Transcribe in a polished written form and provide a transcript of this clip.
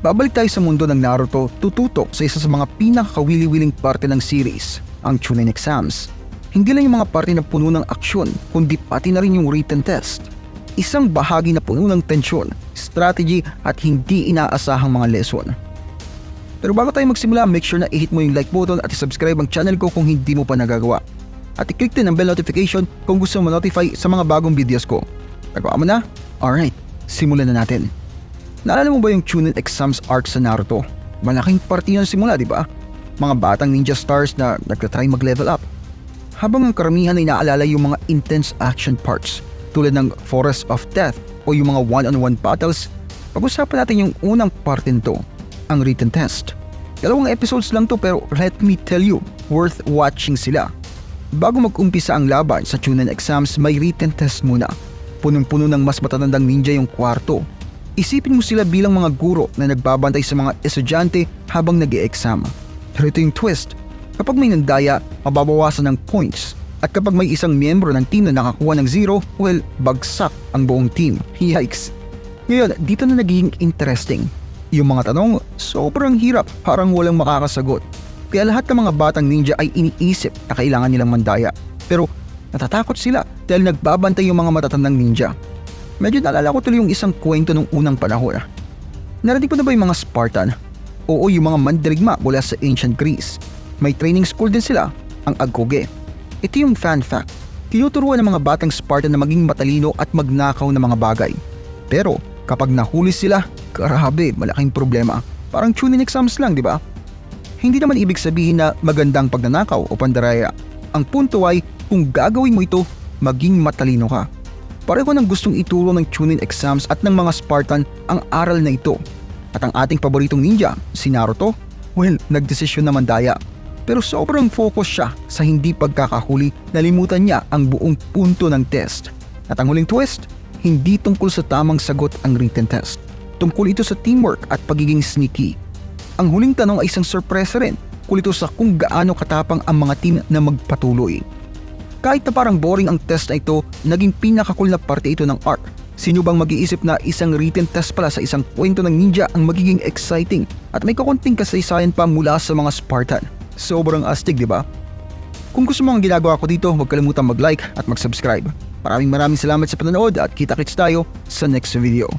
Babalik tayo sa mundo ng Naruto, tututok sa isa sa mga pinakakawili-wiling parte ng series, ang Chunin exams. Hindi lang yung mga parte na puno ng aksyon, kundi pati na rin yung written test. Isang bahagi na puno ng tensyon, strategy at hindi inaasahang mga lesson. Pero bago tayo magsimula, make sure na i-hit mo yung like button at i-subscribe ang channel ko kung hindi mo pa nagagawa. At i-click din ang bell notification kung gusto mo ma-notify sa mga bagong videos ko. Nagawa mo na? Alright, simulan na natin. Naalala mo ba yung Chunin exams arc sa Naruto? Malaking parte yun simula, di ba? Mga batang ninja stars na nagtatry mag-level up. Habang ang karamihan ay naalala yung mga intense action parts tulad ng Forest of Death o yung mga one-on-one battles, pag-usapan natin yung unang parte nito, ang written test. 2 episodes lang to pero let me tell you, worth watching sila. Bago mag-umpisa ang laban sa Chunin exams, may written test muna. Punong-puno ng mas matatandang ninja yung kwarto. Isipin mo sila bilang mga guro na nagbabantay sa mga estudyante habang nag-e-exam. Pero ito yung twist. Kapag may nandaya, mababawasan ng points. At kapag may isang miyembro ng team na nakakuha ng 0, well, bagsak ang buong team. Yikes! Ngayon, dito na nagiging interesting. Yung mga tanong, sobrang hirap, parang walang makakasagot. Kaya lahat ng mga batang ninja ay iniisip na kailangan nilang mandaya. Pero natatakot sila dahil nagbabantay yung mga matatandang ninja. Medyo naalala ko tuloy yung isang kwento nung unang panahon. Narinig mo na ba yung mga Spartan? Oo, yung mga mandirigma mula sa ancient Greece. May training school din sila, ang Agoge. Ito yung fan fact. Tinuturuan ng mga batang Spartan na maging matalino at magnakaw ng mga bagay. Pero kapag nahuli sila, grabe, malaking problema. Parang Chunin exams lang, di ba? Hindi naman ibig sabihin na magandang pagnanakaw o pandaraya. Ang punto ay kung gagawin mo ito, maging matalino ka. Pareho nang gustong ituro ng Chunin exams at ng mga Spartan ang aral na ito. At ang ating paboritong ninja, si Naruto, well, nagdesisyon na mandaya. Pero sobrang focus siya sa hindi pagkakahuli, nalimutan niya ang buong punto ng test. At ang huling twist, hindi tungkol sa tamang sagot ang written test. Tungkol ito sa teamwork at pagiging sneaky. Ang huling tanong ay isang sorpresa rin, kung ito sa kung gaano katapang ang mga team na magpatuloy. Kahit na parang boring ang test na ito, naging pinakakul na parte ito ng arc. Sino bang mag-iisip na isang written test pala sa isang kwento ng ninja ang magiging exciting at may kakunting kasaysayan pa mula sa mga Spartan? Sobrang astig, di ba? Kung gusto mo ang ginagawa ko dito, huwag kalimutang mag-like at mag-subscribe. Maraming salamat sa panonood at kita-kits tayo sa next video.